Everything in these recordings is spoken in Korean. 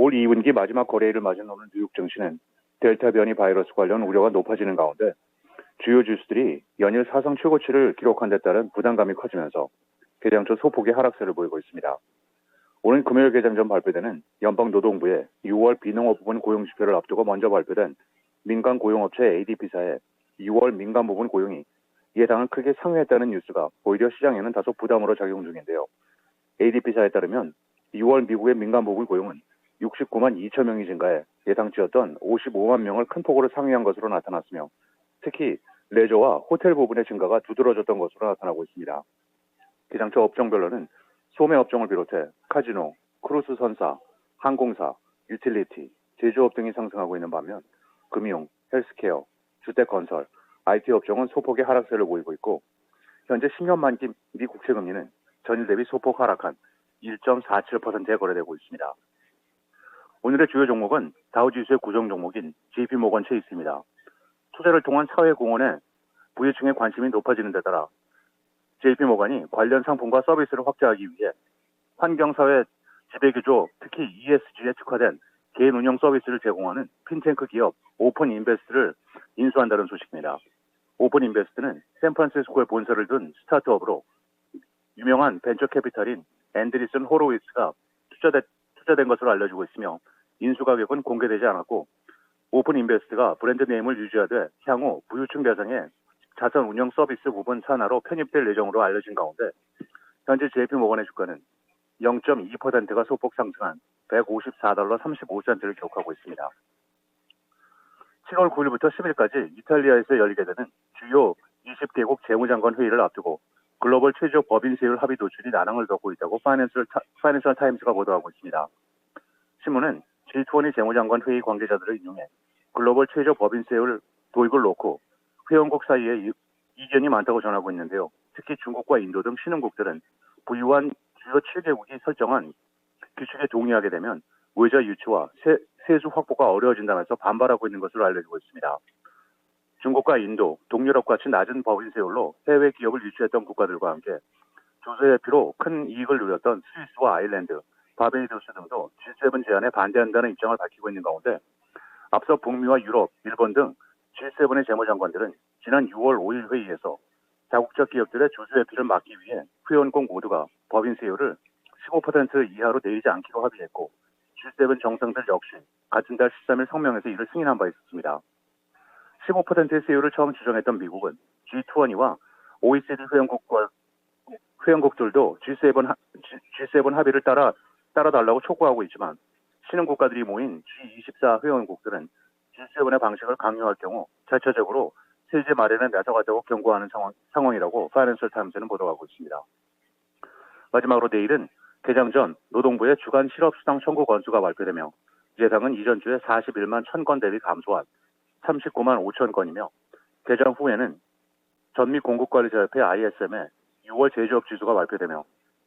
올 2분기 마지막 거래일을 맞은 오늘 뉴욕 증시는 델타 변이 바이러스 관련 우려가 높아지는 가운데 주요 지수들이 연일 사상 최고치를 기록한 데 따른 부담감이 커지면서 개장 초 소폭의 하락세를 보이고 있습니다. 오늘 금요일 개장 전 발표되는 연방노동부의 6월 비농업 부분 고용지표를 앞두고 먼저 발표된 민간 고용업체 ADP사의 6월 민간 부분 고용이 예상을 크게 상회했다는 뉴스가 오히려 시장에는 다소 부담으로 작용 중인데요. ADP사에 따르면 6월 미국의 민간 부분 고용은 69만 2천 명이 증가해 예상치였던 55만 명을 큰 폭으로 상회한 것으로 나타났으며 특히 레저와 호텔 부분의 증가가 두드러졌던 것으로 나타나고 있습니다. 개장 초 업종별로는 소매 업종을 비롯해 카지노, 크루즈 선사, 항공사, 유틸리티, 제조업 등이 상승하고 있는 반면 금융, 헬스케어, 주택건설, IT 업종은 소폭의 하락세를 보이고 있고 현재 10년 만기 미 국채 금리는 전일 대비 소폭 하락한 1.47%에 거래되고 있습니다. 오늘의 주요 종목은 다우지수의 구성 종목인 JP모건 체이스입니다. 투자를 통한 사회 공헌에 부유층의 관심이 높아지는 데 따라 JP모건이 관련 상품과 서비스를 확대하기 위해 환경사회 지배구조, 특히 ESG에 특화된 개인 운영 서비스를 제공하는 핀테크 기업 오픈인베스트를 인수한다는 소식입니다. 오픈인베스트는 샌프란시스코에 본사를 둔 스타트업으로 유명한 벤처 캐피탈인 앤드리슨 호로위츠가 투자된 것으로 알려지고 있으며 인수 가격은 공개되지 않았고 오픈인베스트가 브랜드 네임을 유지하되 향후 부유층 대상의 자산 운영 서비스 부분 산하로 편입될 예정으로 알려진 가운데 현재 JP모건의 주가는 0.2%가 소폭 상승한 154달러 35센트를 기록하고 있습니다. 7월 9일부터 10일까지 이탈리아에서 열리게 되는 주요 20개국 재무장관 회의를 앞두고 글로벌 최저 법인 세율 합의 도출이 난항을 겪고 있다고 파이낸셜 타임스가 보도하고 있습니다. 신문은 G20 재무장관 회의 관계자들을 인용해 글로벌 최저 법인 세율 도입을 놓고 회원국 사이에 이견이 많다고 전하고 있는데요. 특히 중국과 인도 등 신흥국들은 부유한 주요 7개국이 설정한 규칙에 동의하게 되면 외자 유치와 세수 확보가 어려워진다면서 반발하고 있는 것으로 알려지고 있습니다. 중국과 인도, 동유럽 같이 낮은 법인 세율로 해외 기업을 유치했던 국가들과 함께 조세 회피로 큰 이익을 누렸던 스위스와 아일랜드, 바베이도스 등도 G7 제안에 반대한다는 입장을 밝히고 있는 가운데 앞서 북미와 유럽, 일본 등 G7의 재무장관들은 지난 6월 5일 회의에서 자국적 기업들의 조세 회피를 막기 위해 회원국 모두가 법인 세율을 15% 이하로 내리지 않기로 합의했고 G7 정상들 역시 같은 달 13일 성명에서 이를 승인한 바 있었습니다. 15%의 세율을 처음 지정했던 미국은 G20와 OECD 회원국들도 G7 합의를 따라달라고 촉구하고 있지만 신흥국가들이 모인 G24 회원국들은 G7의 방식을 강요할 경우 자체적으로 세제 마련에 나서가자고 경고하는 상황이라고 파이낸셜 타임스는 보도하고 있습니다. 마지막으로 내일은 개장 전 노동부의 주간 실업수당 청구 건수가 발표되며 예상은 이전 주에 41만 1,000건 대비 감소한 39만 5천 건이며 개장 후에는 전미공급관리자협회 ISM의 6월 제조업 지수가 발표되며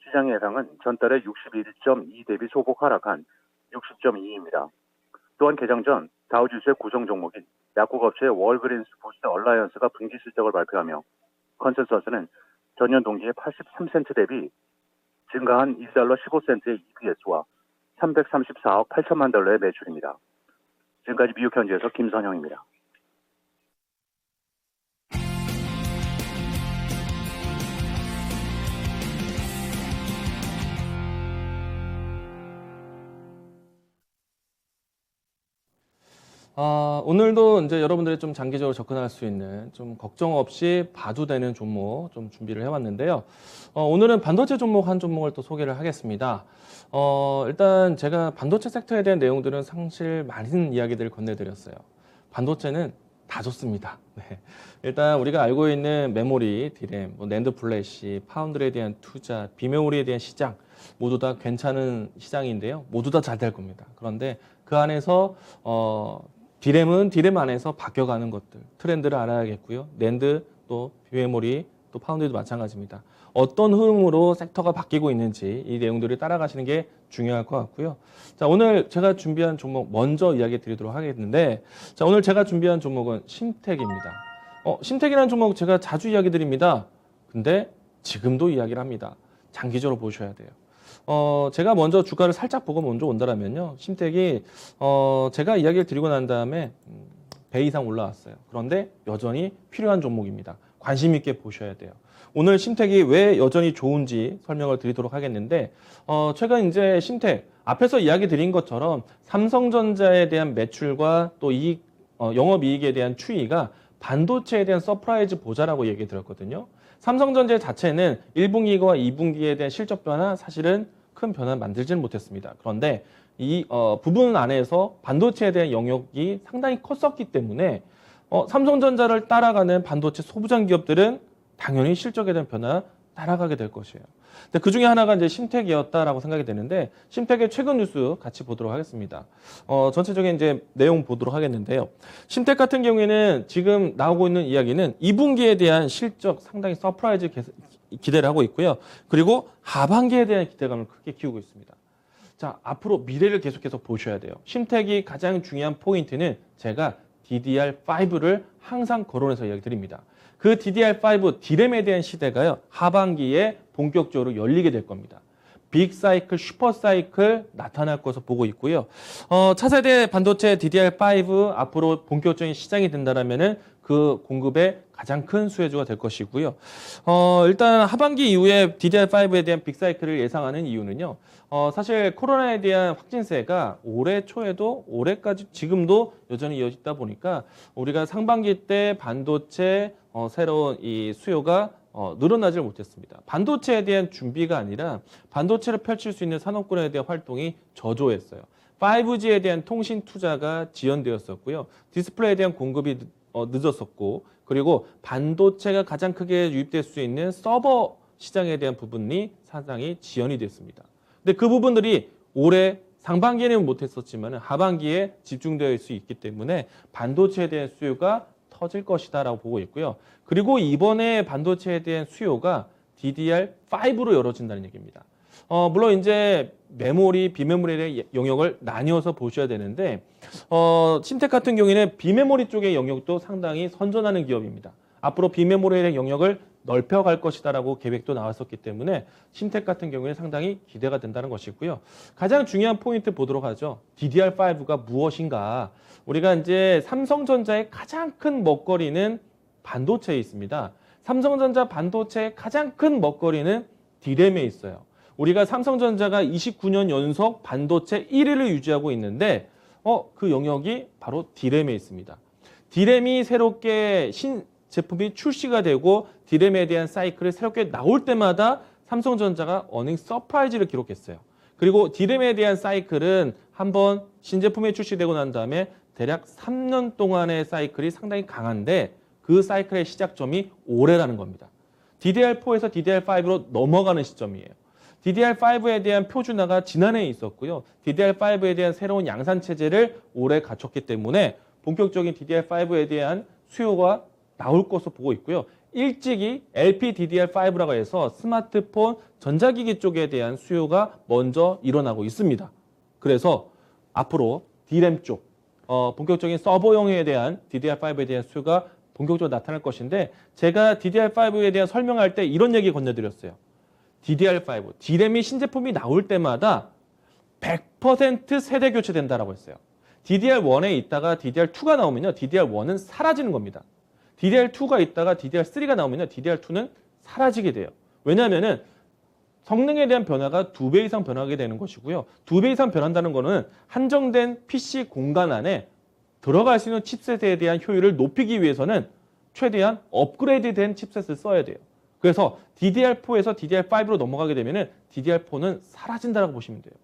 시장 예상은 전달의 61.2 대비 소폭 하락한 60.2입니다. 또한 개장 전 다우지수의 구성 종목인 약국업체 월그린스 부스트 얼라이언스가 분기 실적을 발표하며 컨센서스는 전년 동기에 83센트 대비 증가한 1달러 15센트의 EPS와 334억 8천만 달러의 매출입니다. 지금까지 미국 현지에서 김선영입니다. 오늘도 이제 여러분들이 좀 장기적으로 접근할 수 있는 좀 걱정 없이 봐도 되는 종목 좀 준비를 해왔는데요. 오늘은 반도체 종목 한 종목을 또 소개를 하겠습니다. 일단 제가 반도체 섹터에 대한 내용들은 사실 많은 이야기들을 건네드렸어요. 반도체는 다 좋습니다. 네. 일단 우리가 알고 있는 메모리, 디램, 낸드 플래시, 파운드리에 대한 투자, 비메모리에 대한 시장 모두 다 괜찮은 시장인데요. 모두 다 잘 될 겁니다. 그런데 그 안에서 디램은 디램 안에서 바뀌어가는 것들, 트렌드를 알아야겠고요. 낸드, 또 비메모리, 또 파운드도 마찬가지입니다. 어떤 흐름으로 섹터가 바뀌고 있는지 이 내용들을 따라가시는 게 중요할 것 같고요. 자, 오늘 제가 준비한 종목 먼저 이야기 드리도록 하겠는데, 자, 오늘 제가 준비한 종목은 심텍입니다. 심텍이라는 종목 제가 자주 이야기 드립니다. 근데 지금도 이야기를 합니다. 장기적으로 보셔야 돼요. 제가 먼저 주가를 살짝 보고 먼저 온다라면요. 심택이 제가 이야기를 드리고 난 다음에 배 이상 올라왔어요. 그런데 여전히 필요한 종목입니다. 관심 있게 보셔야 돼요. 오늘 심택이 왜 여전히 좋은지 설명을 드리도록 하겠는데 최근 이제 심택 앞에서 이야기 드린 것처럼 삼성전자에 대한 매출과 또 이익 영업이익에 대한 추이가 반도체에 대한 서프라이즈 보자라고 얘기 드렸거든요. 삼성전자 자체는 1분기와 2분기에 대한 실적 변화 사실은 큰 변화 만들지는 못했습니다. 그런데 이 부분 안에서 반도체에 대한 영역이 상당히 컸었기 때문에 삼성전자를 따라가는 반도체 소부장 기업들은 당연히 실적에 대한 변화 따라가게 될 것이에요. 근데 그 중에 하나가 이제 심택이었다라고 생각이 되는데 심택의 최근 뉴스 같이 보도록 하겠습니다. 전체적인 이제 내용 보도록 하겠는데요. 심택 같은 경우에는 지금 나오고 있는 이야기는 2분기에 대한 실적 상당히 서프라이즈 기대를 하고 있고요. 그리고 하반기에 대한 기대감을 크게 키우고 있습니다. 자, 앞으로 미래를 계속해서 보셔야 돼요. 심택이 가장 중요한 포인트는 제가 DDR5를 항상 거론해서 이야기 드립니다. 그 DDR5 D램에 대한 시대가요. 하반기에 본격적으로 열리게 될 겁니다. 빅 사이클, 슈퍼 사이클 나타날 것으로 보고 있고요. 차세대 반도체 DDR5 앞으로 본격적인 시장이 된다라면은 그 공급의 가장 큰 수혜주가 될 것이고요. 일단 하반기 이후에 DDR5에 대한 빅 사이클을 예상하는 이유는요. 사실 코로나에 대한 확진세가 올해 초에도 올해까지 지금도 여전히 이어지다 보니까 우리가 상반기 때 반도체 새로운 이 수요가 늘어나질 못했습니다. 반도체에 대한 준비가 아니라 반도체를 펼칠 수 있는 산업군에 대한 활동이 저조했어요. 5G에 대한 통신 투자가 지연되었었고요. 디스플레이에 대한 공급이 늦었었고 그리고 반도체가 가장 크게 유입될 수 있는 서버 시장에 대한 부분이 상당히 지연이 됐습니다. 근데 그 부분들이 올해 상반기에는 못했었지만 하반기에 집중될 수 있기 때문에 반도체에 대한 수요가 터질 것이다라고 보고 있고요. 그리고 이번에 반도체에 대한 수요가 DDR5로 열어진다는 얘기입니다. 물론 이제 메모리, 비메모리에 대한 영역을 나뉘어서 보셔야 되는데 심택 같은 경우에는 비메모리 쪽의 영역도 상당히 선전하는 기업입니다. 앞으로 비메모리에 대한 영역을 넓혀갈 것이다라고 계획도 나왔었기 때문에 심택 같은 경우에는 상당히 기대가 된다는 것이고요. 가장 중요한 포인트 보도록 하죠. DDR5가 무엇인가? 우리가 이제 삼성전자의 가장 큰 먹거리는 반도체에 있습니다. 삼성전자 반도체의 가장 큰 먹거리는 D램에 있어요. 우리가 삼성전자가 29년 연속 반도체 1위를 유지하고 있는데 그 영역이 바로 D램에 있습니다. D램이 새롭게 제품이 출시가 되고 D램에 대한 사이클이 새롭게 나올 때마다 삼성전자가 어닝 서프라이즈를 기록했어요. 그리고 D램에 대한 사이클은 한번 신제품이 출시되고 난 다음에 대략 3년 동안의 사이클이 상당히 강한데 그 사이클의 시작점이 올해라는 겁니다. DDR4에서 DDR5로 넘어가는 시점이에요. DDR5에 대한 표준화가 지난해에 있었고요. DDR5에 대한 새로운 양산 체제를 올해 갖췄기 때문에 본격적인 DDR5에 대한 수요가 나올 것으로 보고 있고요. 일찍이 LPDDR5라고 해서 스마트폰, 전자기기 쪽에 대한 수요가 먼저 일어나고 있습니다. 그래서 앞으로 D램 쪽, 본격적인 서버용에 대한 DDR5에 대한 수요가 본격적으로 나타날 것인데 제가 DDR5에 대한 설명할 때 이런 얘기 건네드렸어요. DDR5, D램이 신제품이 나올 때마다 100% 세대 교체된다라고 했어요. DDR1에 있다가 DDR2가 나오면요. DDR1은 사라지는 겁니다. DDR2가 있다가 DDR3가 나오면요. DDR2는 사라지게 돼요. 왜냐하면은 성능에 대한 변화가 2배 이상 변하게 되는 것이고요. 2배 이상 변한다는 거는 한정된 PC 공간 안에 들어갈 수 있는 칩셋에 대한 효율을 높이기 위해서는 최대한 업그레이드된 칩셋을 써야 돼요. 그래서 DDR4에서 DDR5로 넘어가게 되면은 DDR4는 사라진다고 보시면 돼요.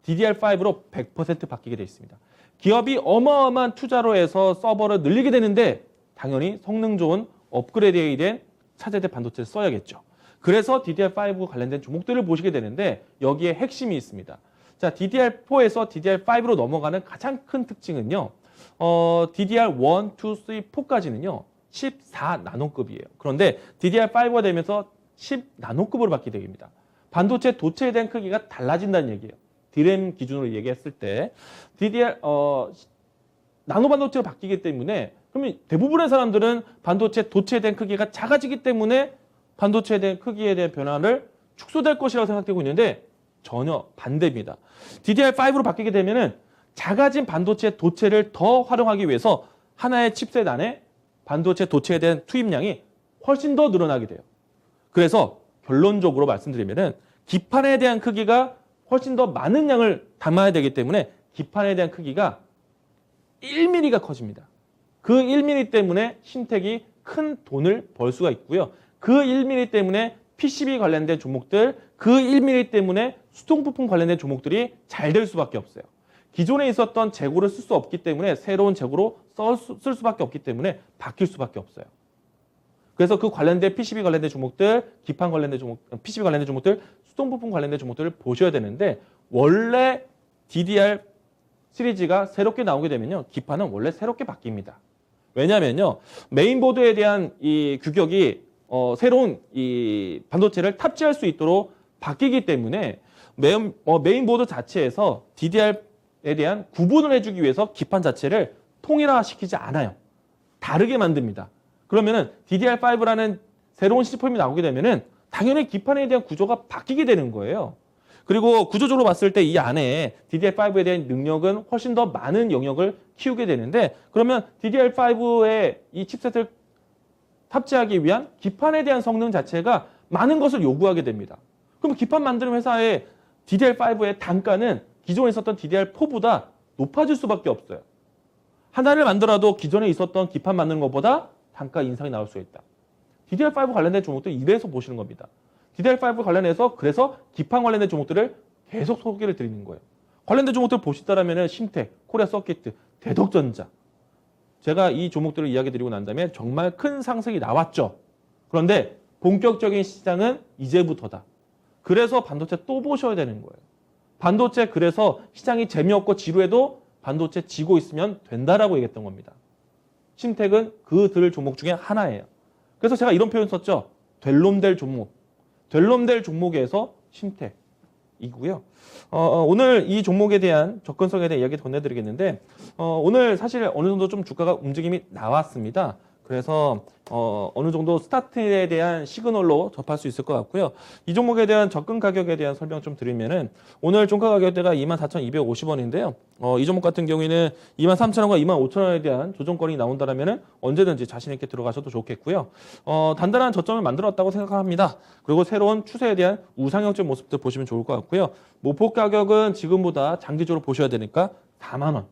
DDR5로 100% 바뀌게 되어 있습니다. 기업이 어마어마한 투자로 해서 서버를 늘리게 되는데 당연히 성능 좋은 업그레이드된 차세대 반도체를 써야겠죠. 그래서 DDR5 관련된 종목들을 보시게 되는데 여기에 핵심이 있습니다. 자, DDR4에서 DDR5로 넘어가는 가장 큰 특징은요. DDR1, 2, 3, 4까지는요. 14나노급이에요. 그런데 DDR5가 되면서 10나노급으로 바뀌게 됩니다. 반도체 도체에 대한 크기가 달라진다는 얘기예요. D램 기준으로 얘기했을 때 나노 반도체가 바뀌기 때문에 그러면 대부분의 사람들은 반도체 도체에 대한 크기가 작아지기 때문에 반도체에 대한 크기에 대한 변화를 축소될 것이라고 생각되고 있는데 전혀 반대입니다. DDR5로 바뀌게 되면은 작아진 반도체 도체를 더 활용하기 위해서 하나의 칩셋 안에 반도체 도체에 대한 투입량이 훨씬 더 늘어나게 돼요. 그래서 결론적으로 말씀드리면은 기판에 대한 크기가 훨씬 더 많은 양을 담아야 되기 때문에 기판에 대한 크기가 1mm가 커집니다. 그 1mm 때문에 심택이 큰 돈을 벌 수가 있고요. 그 1mm 때문에 PCB 관련된 종목들, 그 1mm 때문에 수동부품 관련된 종목들이 잘 될 수밖에 없어요. 기존에 있었던 재고를 쓸 수 없기 때문에 새로운 재고로 쓸 수밖에 없기 때문에 바뀔 수밖에 없어요. 그래서 그 관련된 PCB 관련된 종목들, 기판 관련된 종목, PCB 관련된 종목들, 수동부품 관련된 종목들을 보셔야 되는데 원래 DDR 시리즈가 새롭게 나오게 되면요. 기판은 원래 새롭게 바뀝니다. 왜냐하면요. 메인보드에 대한 이 규격이 새로운 이 반도체를 탑재할 수 있도록 바뀌기 때문에 메인보드 자체에서 DDR에 대한 구분을 해주기 위해서 기판 자체를 통일화시키지 않아요. 다르게 만듭니다. 그러면은 DDR5라는 새로운 시제품이 나오게 되면은 당연히 기판에 대한 구조가 바뀌게 되는 거예요. 그리고 구조적으로 봤을 때 이 안에 DDR5에 대한 능력은 훨씬 더 많은 영역을 키우게 되는데 그러면 DDR5의 이 칩셋을 탑재하기 위한 기판에 대한 성능 자체가 많은 것을 요구하게 됩니다. 그럼 기판 만드는 회사의 DDR5의 단가는 기존에 있었던 DDR4보다 높아질 수밖에 없어요. 하나를 만들어도 기존에 있었던 기판 만드는 것보다 단가 인상이 나올 수 있다. DDR5 관련된 종목들 이래서 보시는 겁니다. DDR5 관련해서 그래서 기판 관련된 종목들을 계속 소개를 드리는 거예요. 관련된 종목들 보시다라면 심텍, 코리아 서킷, 대덕전자. 제가 이 종목들을 이야기 드리고 난 다음에 정말 큰 상승이 나왔죠. 그런데 본격적인 시장은 이제부터다. 그래서 반도체 또 보셔야 되는 거예요. 반도체 그래서 시장이 재미없고 지루해도 반도체 지고 있으면 된다라고 얘기했던 겁니다. 심텍은 그 들 종목 중에 하나예요. 그래서 제가 이런 표현 썼죠. 될 놈 될 종목. 될 놈 될 종목에서 심텍이고요. 오늘 이 종목에 대한 접근성에 대한 이야기 전해드리겠는데 오늘 사실 어느 정도 좀 주가가 움직임이 나왔습니다. 그래서 어느 정도 스타트에 대한 시그널로 접할 수 있을 것 같고요. 이 종목에 대한 접근 가격에 대한 설명 좀 드리면은 오늘 종가 가격대가 24,250원인데요. 이 종목 같은 경우에는 23,000원과 25,000원에 대한 조정권이 나온다면은 언제든지 자신 있게 들어가셔도 좋겠고요. 단단한 저점을 만들었다고 생각합니다. 그리고 새로운 추세에 대한 우상향적 모습들 보시면 좋을 것 같고요. 목표 가격은 지금보다 장기적으로 보셔야 되니까 4만 원.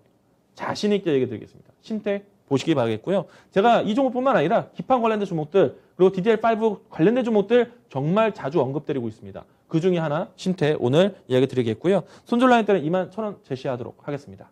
자신 있게 얘기 드리겠습니다. 심텍 보시기 바라겠고요. 제가 이 종목뿐만 아니라 기판 관련된 종목들 그리고 DDR5 관련된 종목들 정말 자주 언급드리고 있습니다. 그 중에 하나 심텍 오늘 이야기 드리겠고요. 손절 라인 때는 21,000원 제시하도록 하겠습니다.